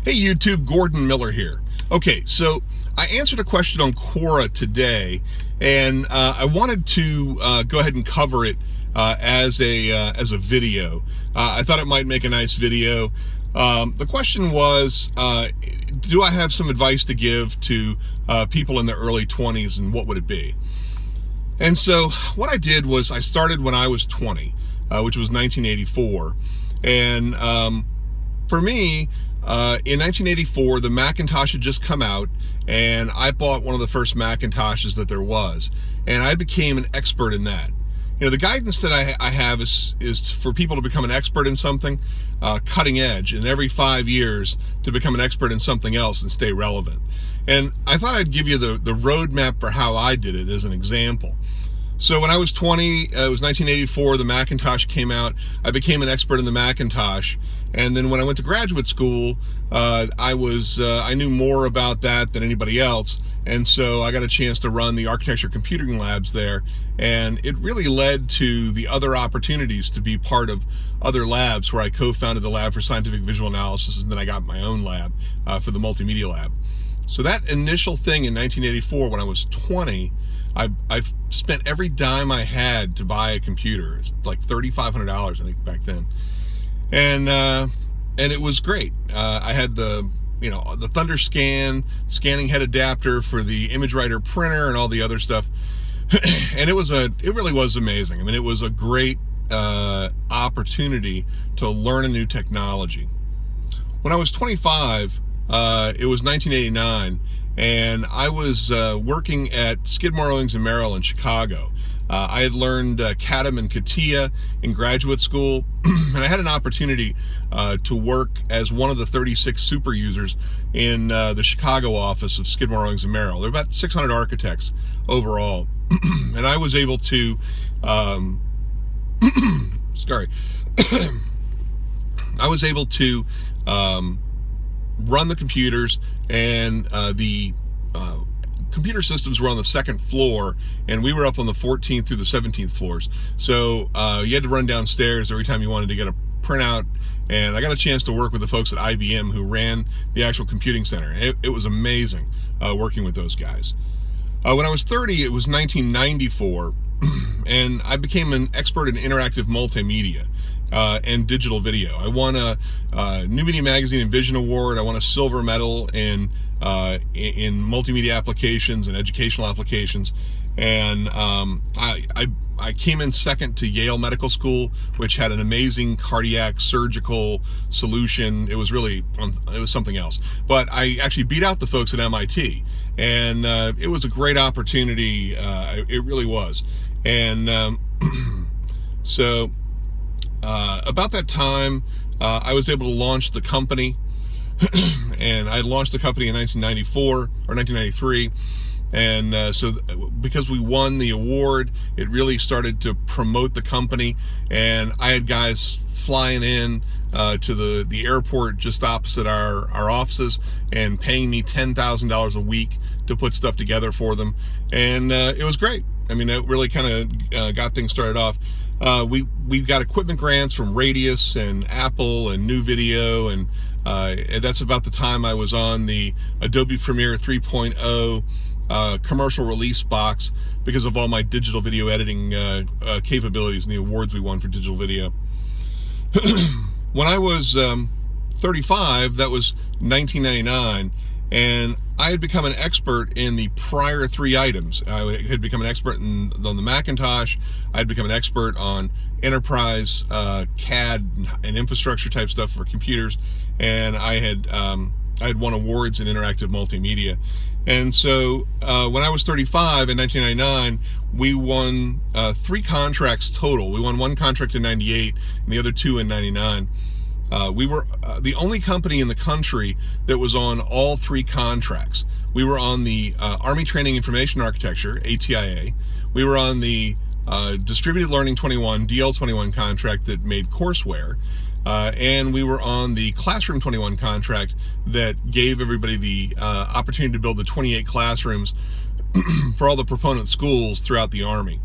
Hey YouTube, Gordon Miller here. Okay, so I answered a question on Quora today, and I wanted to go ahead and cover it as a video. I thought it might make a nice video. The question was, do I have some advice to give to people in their early 20s, and what would it be? And so what I did was I started when I was 20, which was 1984, and for me, in 1984, the Macintosh had just come out, and I bought one of the first Macintoshes that there was, and I became an expert in that. You know, the guidance that I have is for people to become an expert in something, cutting edge, and every 5 years to become an expert in something else and stay relevant. And I thought I'd give you the roadmap for how I did it as an example. So when I was 20, it was 1984, the Macintosh came out. I became an expert in the Macintosh. And then when I went to graduate school, I knew more about that than anybody else. And so I got a chance to run the architecture computing labs there. And it really led to the other opportunities to be part of other labs, where I co-founded the lab for scientific visual analysis, and then I got my own lab for the multimedia lab. So that initial thing in 1984, when I was 20, I spent every dime I had to buy a computer. It's like $3,500, I think, back then, and it was great. I had the ThunderScan scanning head adapter for the ImageWriter printer and all the other stuff, and it really was amazing. I mean, it was a great opportunity to learn a new technology. When I was 25, it was 1989. And I was working at Skidmore, Owings & Merrill in Chicago. I had learned CADM and CATIA in graduate school, and I had an opportunity to work as one of the 36 super users in the Chicago office of Skidmore, Owings & Merrill. There were about 600 architects overall, and I was able to, sorry, I was able to run the computers, and the computer systems were on the second floor, and we were up on the 14th through the 17th floors. So you had to run downstairs every time you wanted to get a printout, and I got a chance to work with the folks at IBM who ran the actual computing center. It was amazing working with those guys. When I was 30, it was 1994, and I became an expert in interactive multimedia and digital video. I won a New Media Magazine and Vision Award. I won a silver medal in multimedia applications and educational applications, and I came in second to Yale Medical School, which had an amazing cardiac surgical solution. It was something else. But I actually beat out the folks at MIT, and it was a great opportunity. It really was. And so about that time, I was able to launch the company. And I launched the company in 1994 or 1993, and so because we won the award, it really started to promote the company, and I had guys flying in to the airport just opposite our offices and paying me $10,000 a week to put stuff together for them, and it was great. I mean, it really kind of got things started off. We got equipment grants from Radius and Apple and New Video, and that's about the time I was on the Adobe Premiere 3.0 commercial release box because of all my digital video editing capabilities and the awards we won for digital video. When I was 35, that was 1999, and I had become an expert in the prior three items. I had become an expert on the Macintosh. I had become an expert on enterprise CAD and infrastructure type stuff for computers, and I had won awards in interactive multimedia. And so when I was 35 in 1999, we won 3 contracts total. We won 1 contract in 98 and the other 2 in 99. We were the only company in the country that was on all 3 contracts. We were on the Army Training Information Architecture, ATIA. We were on the Distributed Learning 21, DL21 contract that made courseware. And we were on the Classroom 21 contract that gave everybody the opportunity to build the 28 classrooms for all the proponent schools throughout the Army.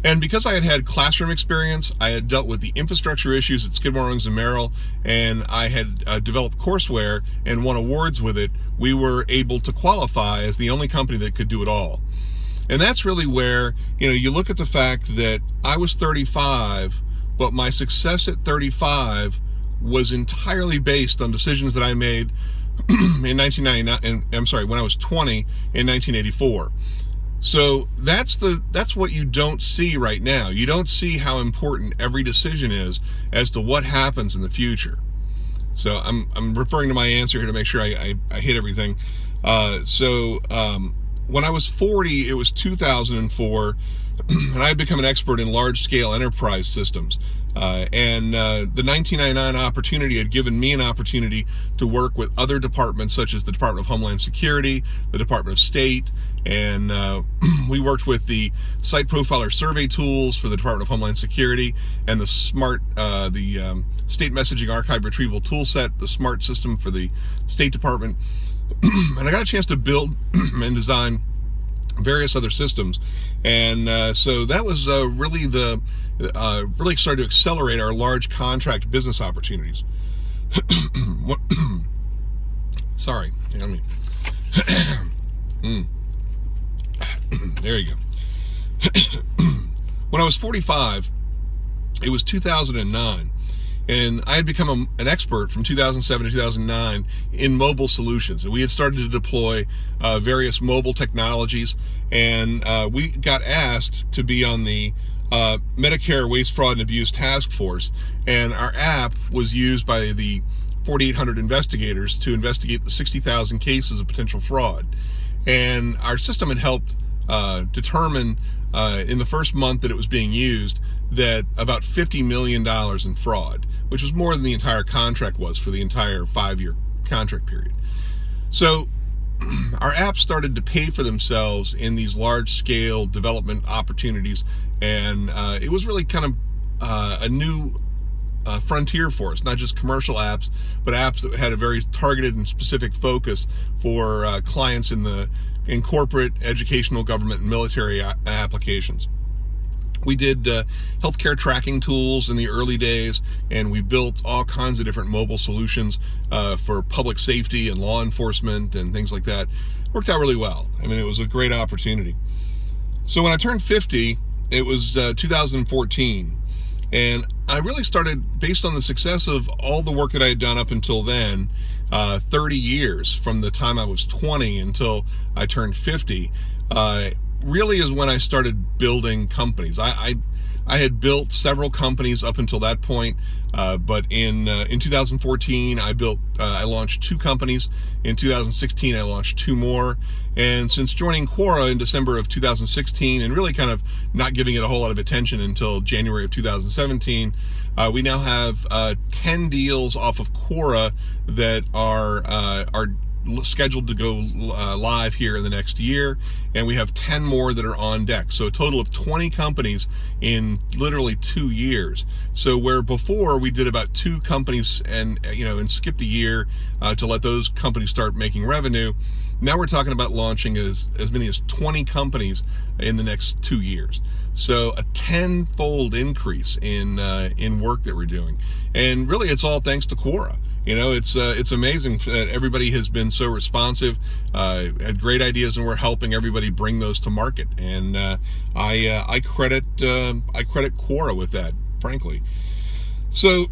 And because I had had classroom experience, I had dealt with the infrastructure issues at Skidmore, Owings & Merrill, and I had developed courseware and won awards with it, we were able to qualify as the only company that could do it all. And that's really where, you look at the fact that I was 35, but my success at 35 was entirely based on decisions that I made in 1999, and I'm sorry, when I was 20 in 1984. So that's what you don't see right now. You don't see how important every decision is as to what happens in the future. So I'm referring to my answer here to make sure I hit everything. When I was 40, it was 2004, and I had become an expert in large-scale enterprise systems. The 1999 opportunity had given me an opportunity to work with other departments, such as the Department of Homeland Security, the Department of State, and we worked with the Site Profiler survey tools for the Department of Homeland Security and the State Messaging Archive Retrieval Toolset, the SMART system for the State Department. And I got a chance to build and design various other systems, and so that was really started to accelerate our large contract business opportunities. Sorry, hang on me. There you go. When I was 45, it was 2009. And I had become an expert from 2007 to 2009 in mobile solutions. And we had started to deploy various mobile technologies. And we got asked to be on the Medicare Waste, Fraud, and Abuse Task Force. And our app was used by the 4,800 investigators to investigate the 60,000 cases of potential fraud. And our system had helped determine in the first month that it was being used that about $50 million in fraud, which was more than the entire contract was for the entire 5-year contract period. So our apps started to pay for themselves in these large-scale development opportunities, and it was really kind of a new frontier for us, not just commercial apps, but apps that had a very targeted and specific focus for clients in corporate, educational, government, and military applications. We did healthcare tracking tools in the early days, and we built all kinds of different mobile solutions for public safety and law enforcement and things like that. Worked out really well. I mean, it was a great opportunity. So when I turned 50, it was 2014, and I really started, based on the success of all the work that I had done up until then, 30 years from the time I was 20 until I turned 50, really is when I started building companies. I had built several companies up until that point, but in 2014 I launched 2 companies. In 2016 I launched 2 more, and since joining Quora in December of 2016 and really kind of not giving it a whole lot of attention until January of 2017, we now have 10 deals off of Quora that are scheduled to go live here in the next year, and we have 10 more that are on deck. So a total of 20 companies in literally 2 years. So where before we did about 2 companies and skipped a year to let those companies start making revenue, now we're talking about launching as many as 20 companies in the next 2 years. So a 10-fold increase in work that we're doing, and really it's all thanks to Quora. It's amazing that everybody has been so responsive, had great ideas, and we're helping everybody bring those to market. And I credit Quora with that, frankly. So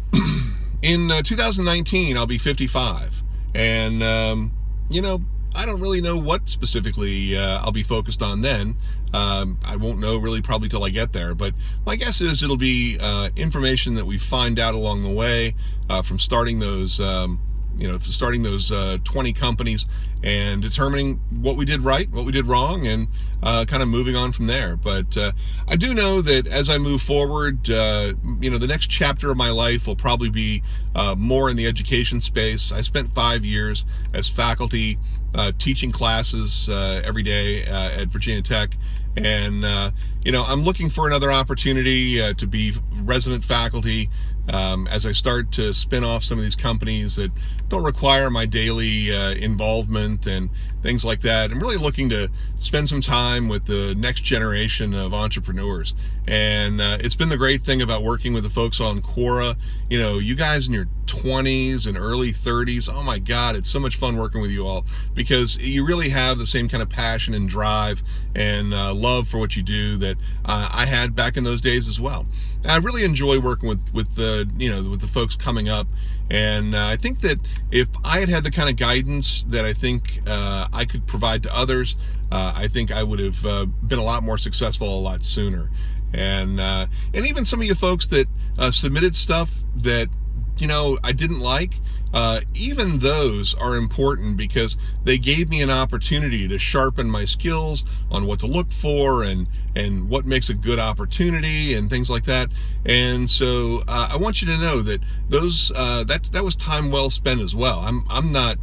in 2019, I'll be 55, and I don't really know what specifically I'll be focused on then. I won't know really probably till I get there, but my guess is it'll be information that we find out along the way from starting those 20 companies and determining what we did right, what we did wrong, and kind of moving on from there. But I do know that as I move forward, the next chapter of my life will probably be more in the education space. I spent 5 years as faculty teaching classes every day at Virginia Tech. And, I'm looking for another opportunity to be resident faculty as I start to spin off some of these companies that don't require my daily involvement and things like that. I'm really looking to spend some time with the next generation of entrepreneurs. And it's been the great thing about working with the folks on Quora. You guys in your 20s and early 30s, oh my God, it's so much fun working with you all, because you really have the same kind of passion and drive and love for what you do that I had back in those days as well. And I really enjoy working with the folks coming up, and I think that if I had the kind of guidance that I think I could provide to others, I think I would have been a lot more successful a lot sooner. And even some of you folks that submitted stuff that I didn't like, even those are important, because they gave me an opportunity to sharpen my skills on what to look for and what makes a good opportunity and things like that. And so I want you to know that those that was time well spent as well. I'm not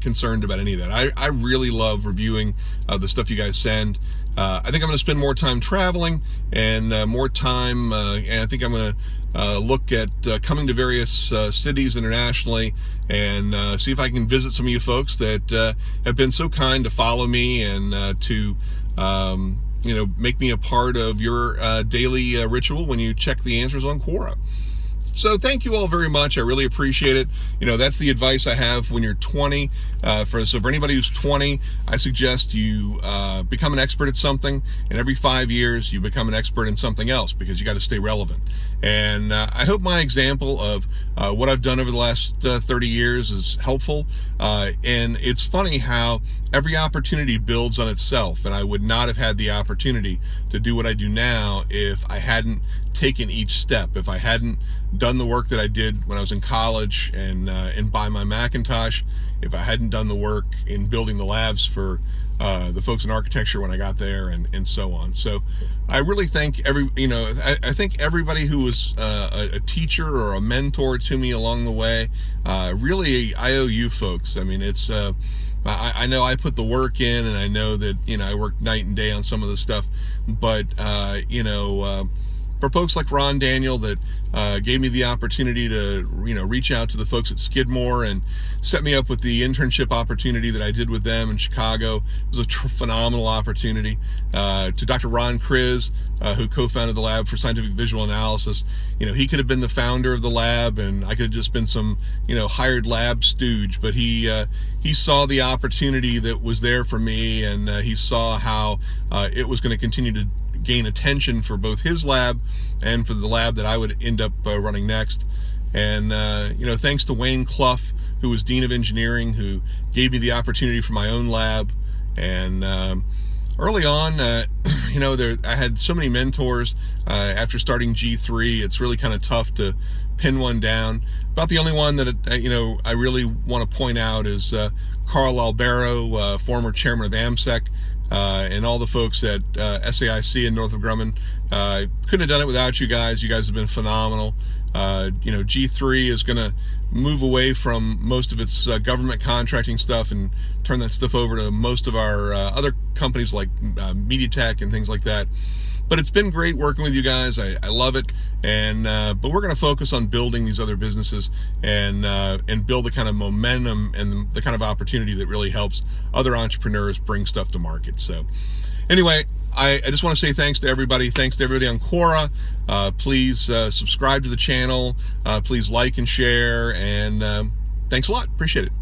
concerned about any of that. I really love reviewing the stuff you guys send. I think I'm going to spend more time traveling and more time, and I think I'm going to look at coming to various cities internationally and see if I can visit some of you folks that have been so kind to follow me and to make me a part of your daily ritual when you check the answers on Quora. So thank you all very much. I really appreciate it. That's the advice I have when you're 20. For anybody who's 20, I suggest you become an expert at something, and every 5 years you become an expert in something else, because you got to stay relevant. And I hope my example of what I've done over the last 30 years is helpful. And it's funny how every opportunity builds on itself, and I would not have had the opportunity to do what I do now if I hadn't taken each step, if I hadn't done the work that I did when I was in college and buy my Macintosh, if I hadn't done the work in building the labs for the folks in architecture when I got there, and so on. So I really thank I think everybody who was a teacher or a mentor to me along the way. Really, I owe you folks. I mean, it's I know I put the work in, and I know that I worked night and day on some of the stuff, but for folks like Ron Daniel that gave me the opportunity to reach out to the folks at Skidmore and set me up with the internship opportunity that I did with them in Chicago. It was a phenomenal opportunity. To Dr. Ron Kriz, who co-founded the Lab for Scientific Visual Analysis. He could have been the founder of the lab, and I could have just been some hired lab stooge, but he saw the opportunity that was there for me, and he saw how it was going to continue to gain attention for both his lab and for the lab that I would end up running next. And thanks to Wayne Clough, who was Dean of Engineering, who gave me the opportunity for my own lab. And early on, I had so many mentors. After starting G3, it's really kind of tough to pin one down. About the only one that I really want to point out is Carl Albero, former chairman of AMSEC. And all the folks at SAIC in Northrop Grumman. Couldn't have done it without you guys. You guys have been phenomenal. G3 is going to move away from most of its government contracting stuff and turn that stuff over to most of our other companies like MediaTek and things like that. But it's been great working with you guys. I love it, and but we're going to focus on building these other businesses and build the kind of momentum and the kind of opportunity that really helps other entrepreneurs bring stuff to market. So, anyway, I just want to say thanks to everybody. Thanks to everybody on Quora. Please subscribe to the channel. Please like and share, and thanks a lot. Appreciate it.